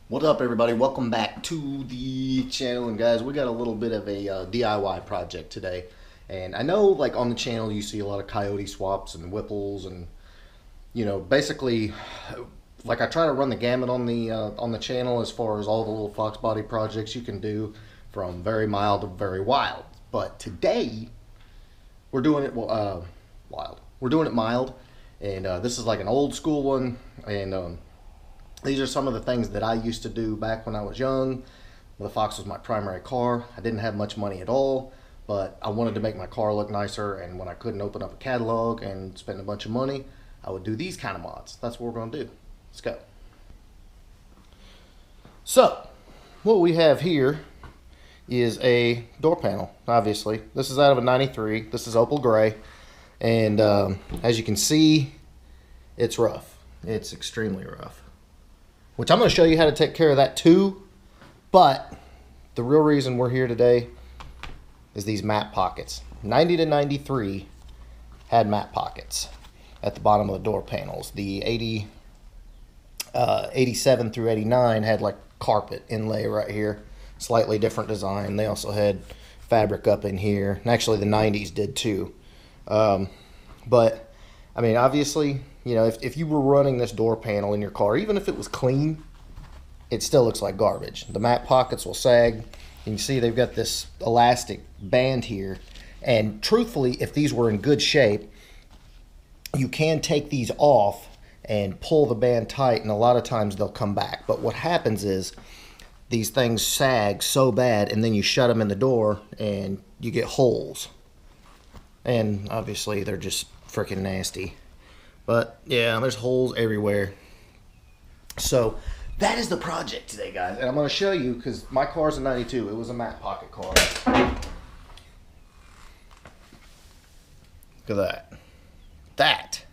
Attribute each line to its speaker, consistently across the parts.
Speaker 1: What's up, everybody? Welcome back to the channel. And guys, we got a little bit of a DIY project today. And I know, like, on the channel you see a lot of coyote swaps and whipples, and basically, like, I try to run the gamut on the channel as far as all the little Foxbody projects you can do, from very mild to very wild. But today we're doing it wild. We're doing it mild, and this is like an old school one. And these are some of the things that I used to do back when I was young. The Fox was my primary car. I didn't have much money at all, but I wanted to make my car look nicer, and when I couldn't open up a catalog and spend a bunch of money, I would do these kind of mods. That's what we're going to do. Let's go. So, what we have here is a door panel, obviously. This is out of a 93. This is opal gray, and as you can see, it's rough. It's extremely rough, which I'm going to show you how to take care of that too. But the real reason we're here today is these map pockets. 90 to 93 had map pockets at the bottom of the door panels. The 87 through 89 had like carpet inlay right here. Slightly different design. They also had fabric up in here. And actually the 90s did too. But I mean, obviously, if you were running this door panel in your car, even if it was clean, it still looks like garbage. The map pockets will sag. You can see they've got this elastic band here. And truthfully, if these were in good shape, you can take these off and pull the band tight, and a lot of times they'll come back. But what happens is these things sag so bad, and then you shut them in the door and you get holes. And obviously they're just freaking nasty. But yeah, there's holes everywhere. So that is the project today, guys. And I'm going to show you, because my car's a 92. It was a matte pocket car. Look at that. That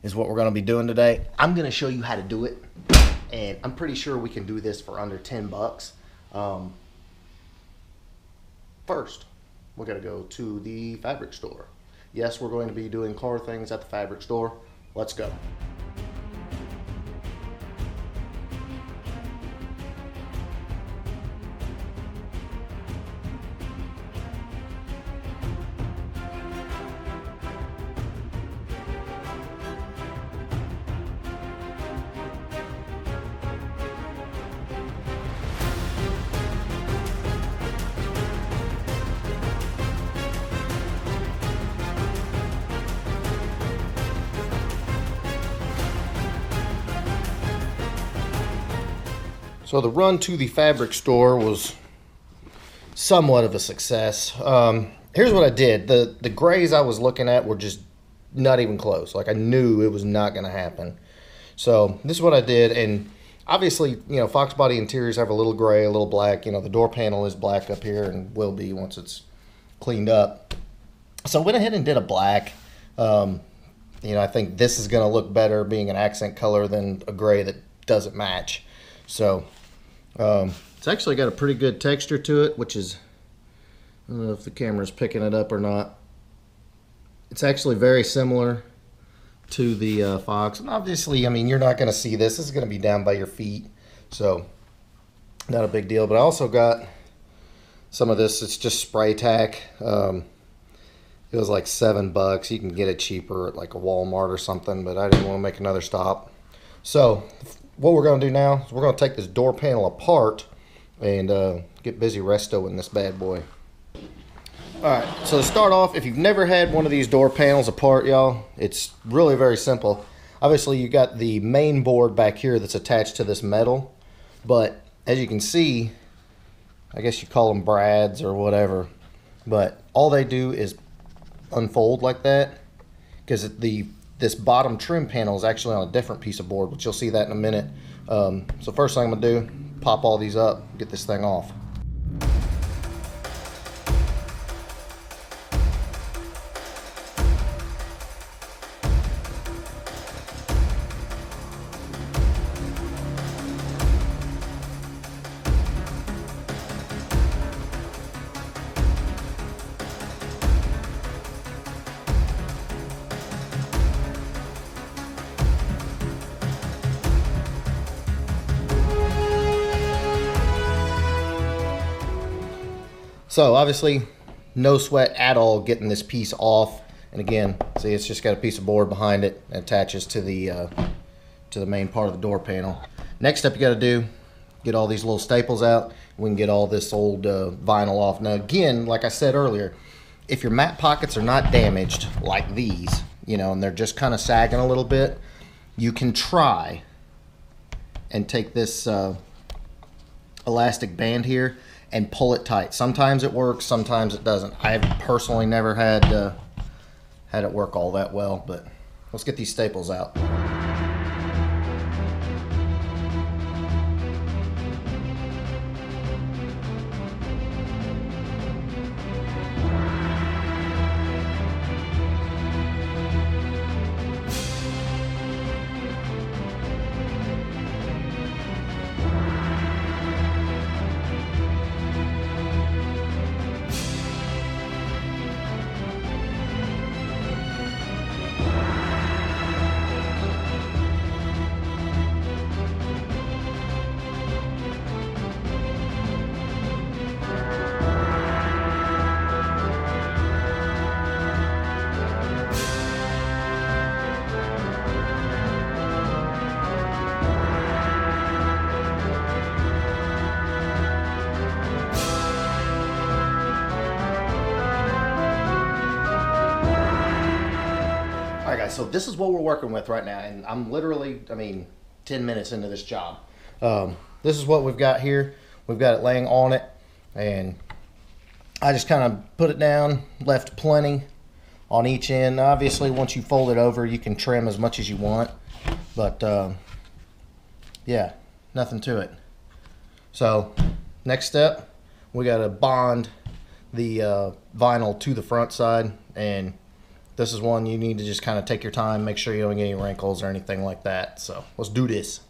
Speaker 1: is what we're going to be doing today. I'm going to show you how to do it. And I'm pretty sure we can do this for under 10 bucks. First, we're going to go to the fabric store. Yes, we're going to be doing car things at the fabric store. Let's go. So the run to the fabric store was somewhat of a success. Here's what I did. The grays I was looking at were just not even close. Like, I knew it was not going to happen. So this is what I did. And obviously, Foxbody interiors have a little gray, a little black. The door panel is black up here and will be once it's cleaned up. So I went ahead and did a black. I think this is going to look better being an accent color than a gray that doesn't match. So it's actually got a pretty good texture to it, which is, I don't know if the camera's picking it up or not. It's actually very similar to the Fox. And obviously, I mean, you're not going to see this. This is going to be down by your feet, so not a big deal. But I also got some of this. It's just spray tack. It was like $7. You can get it cheaper at like a Walmart or something, but I didn't want to make another stop. So what we're going to do now is we're going to take this door panel apart and get busy restoing this bad boy. Alright, so to start off, if you've never had one of these door panels apart, y'all, it's really very simple. Obviously, you got the main board back here that's attached to this metal, but as you can see, I guess you call them brads or whatever, but all they do is unfold like that, because this bottom trim panel is actually on a different piece of board, which you'll see that in a minute. So first thing I'm going to do, pop all these up, get this thing off. So obviously, no sweat at all getting this piece off. And again, see, it's just got a piece of board behind it and attaches to the main part of the door panel. Next step you got to do, get all these little staples out. We can get all this old vinyl off. Now again, like I said earlier, if your mat pockets are not damaged like these, and they're just kind of sagging a little bit, you can try and take this elastic band here and pull it tight. Sometimes it works, sometimes it doesn't. I've personally never had it work all that well, but let's get these staples out. Alright guys, so this is what we're working with right now, and I'm literally, 10 minutes into this job. This is what we've got here. We've got it laying on it, and I just kind of put it down, left plenty on each end. Obviously, once you fold it over, you can trim as much as you want, but yeah, nothing to it. So, next step, we got to bond the vinyl to the front side, and this is one you need to just kind of take your time, make sure you don't get any wrinkles or anything like that. So let's do this.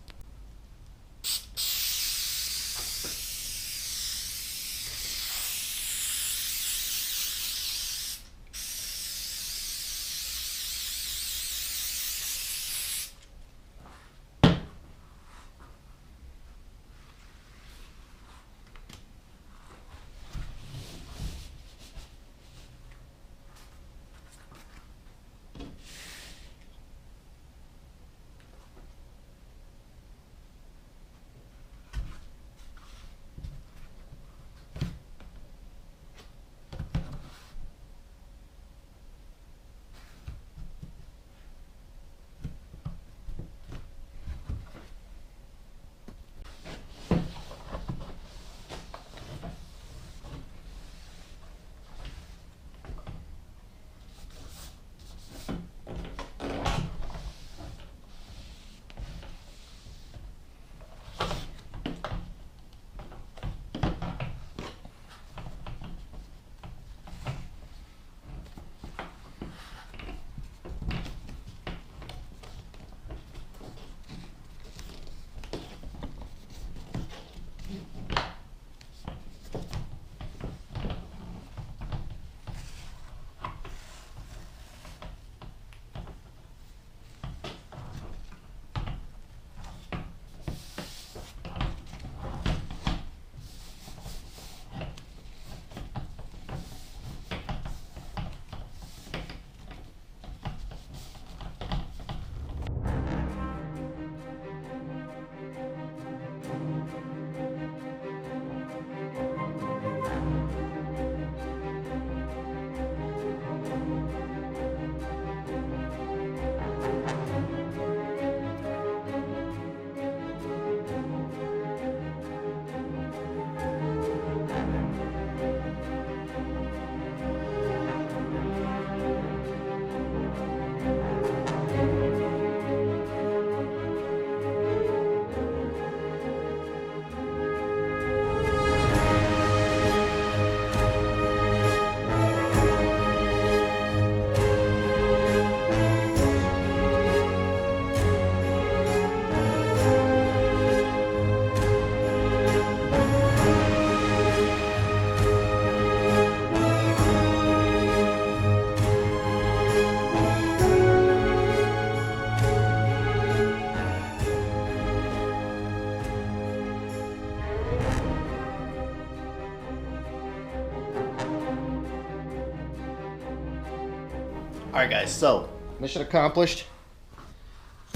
Speaker 1: Alright guys, so mission accomplished.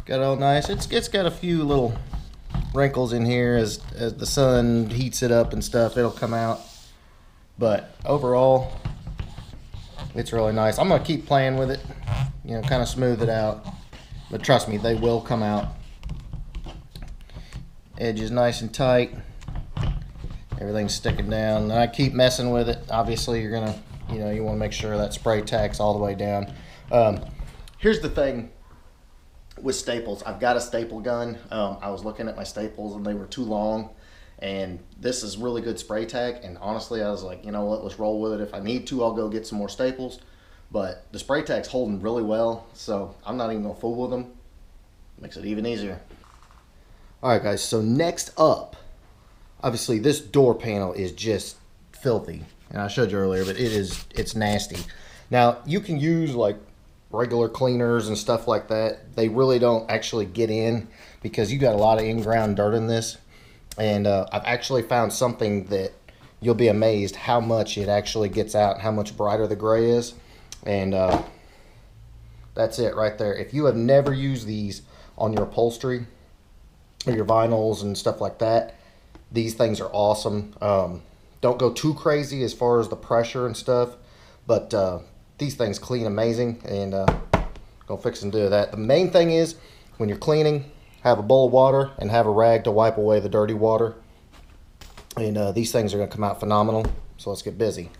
Speaker 1: Got it all nice. It's got a few little wrinkles in here as the sun heats it up and stuff. It'll come out. But overall, it's really nice. I'm going to keep playing with it. Kind of smooth it out. But trust me, they will come out. Edge is nice and tight. Everything's sticking down. And I keep messing with it. Obviously, you're going to, you want to make sure that spray tack's all the way down. Here's the thing with staples. I've got a staple gun. I was looking at my staples and they were too long. And this is really good spray tack. And honestly, I was like, you know what, let's roll with it. If I need to, I'll go get some more staples. But the spray tack's holding really well, so I'm not even going to fool with them. Makes it even easier. Alright guys, so next up, obviously this door panel is just filthy. And I showed you earlier, but it's nasty. Now, you can use like regular cleaners and stuff like that. They really don't actually get in because you got a lot of in-ground dirt in this. And I've actually found something that you'll be amazed how much it actually gets out and how much brighter the gray is. And that's it right there. If you have never used these on your upholstery or your vinyls and stuff like that, these things are awesome. Don't go too crazy as far as the pressure and stuff, but these things clean amazing, and go fix and do that. The main thing is when you're cleaning, have a bowl of water and have a rag to wipe away the dirty water. And these things are going to come out phenomenal, so let's get busy.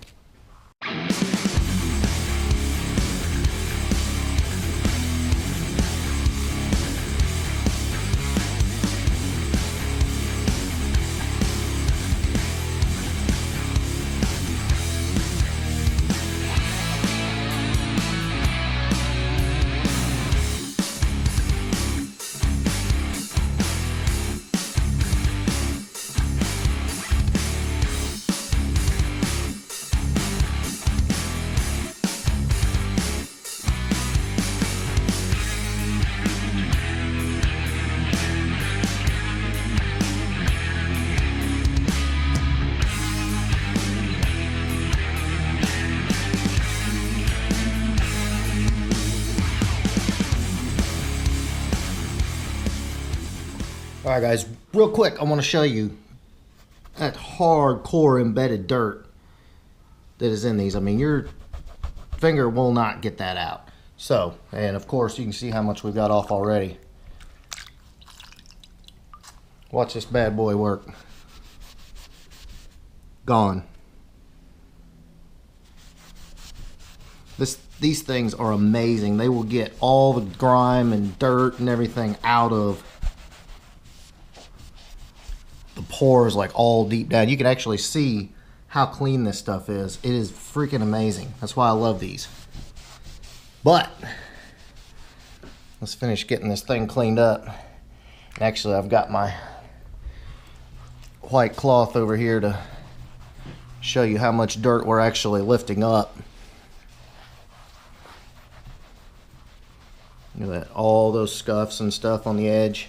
Speaker 1: Alright guys, real quick, I want to show you that hardcore embedded dirt that is in these. I mean, your finger will not get that out. So, and of course, you can see how much we've got off already. Watch this bad boy work. Gone. These things are amazing. They will get all the grime and dirt and everything out of the pores, like all deep down. You can actually see how clean this stuff is. It is freaking amazing. That's why I love these. But let's finish getting this thing cleaned up. Actually, I've got my white cloth over here to show you how much dirt we're actually lifting up. Look at that, all those scuffs and stuff on the edge.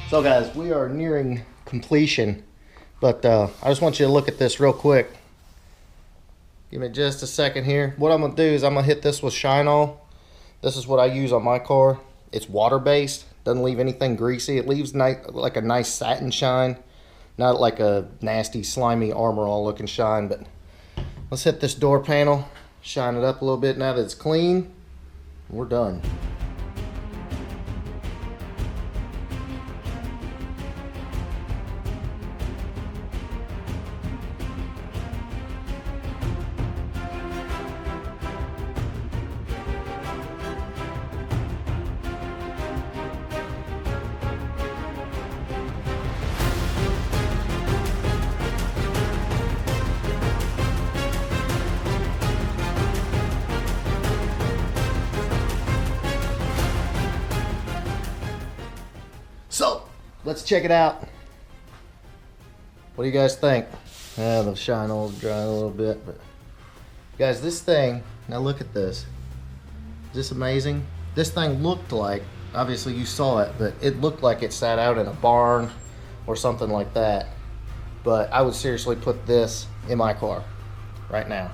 Speaker 1: So guys, we are nearing completion, but I just want you to look at this real quick. Give me just a second here. What I'm going to do is I'm going to hit this with Shine All. This is what I use on my car. It's water-based. Doesn't leave anything greasy. It leaves like a nice satin shine, not like a nasty, slimy Armor All looking shine. But let's hit this door panel, shine it up a little bit now that it's clean. We're done. So, let's check it out. What do you guys think? The shine will dry a little bit, but guys, this thing, now look at this. Is this amazing? This thing looked like, obviously you saw it, but it looked like it sat out in a barn or something like that. But I would seriously put this in my car right now.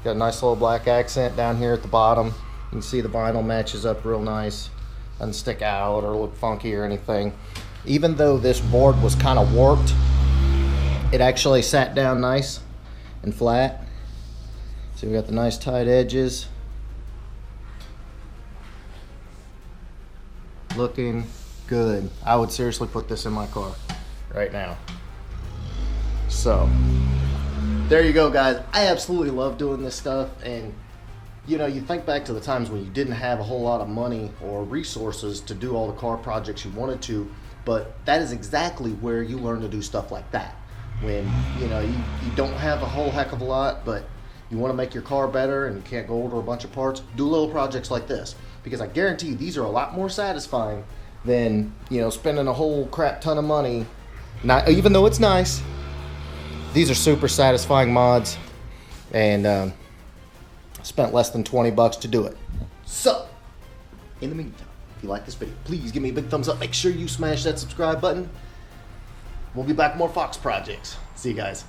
Speaker 1: Got a nice little black accent down here at the bottom. You can see the vinyl matches up real nice. Doesn't stick out or look funky or anything. Even though this board was kind of warped, it actually sat down nice and flat. So we got the nice tight edges. Looking good. I would seriously put this in my car right now. So there you go, guys. I absolutely love doing this stuff. And you know, you think back to the times when you didn't have a whole lot of money or resources to do all the car projects you wanted to, but that is exactly where you learn to do stuff like that. When, you know, you don't have a whole heck of a lot, but you want to make your car better and you can't go order a bunch of parts, do little projects like this. Because I guarantee you, these are a lot more satisfying than, you know, spending a whole crap ton of money. Not, even though it's nice, these are super satisfying mods. And, spent less than $20 to do it. So, in the meantime, if you like this video, please give me a big thumbs up. Make sure you smash that subscribe button. We'll be back with more Fox projects. See you guys.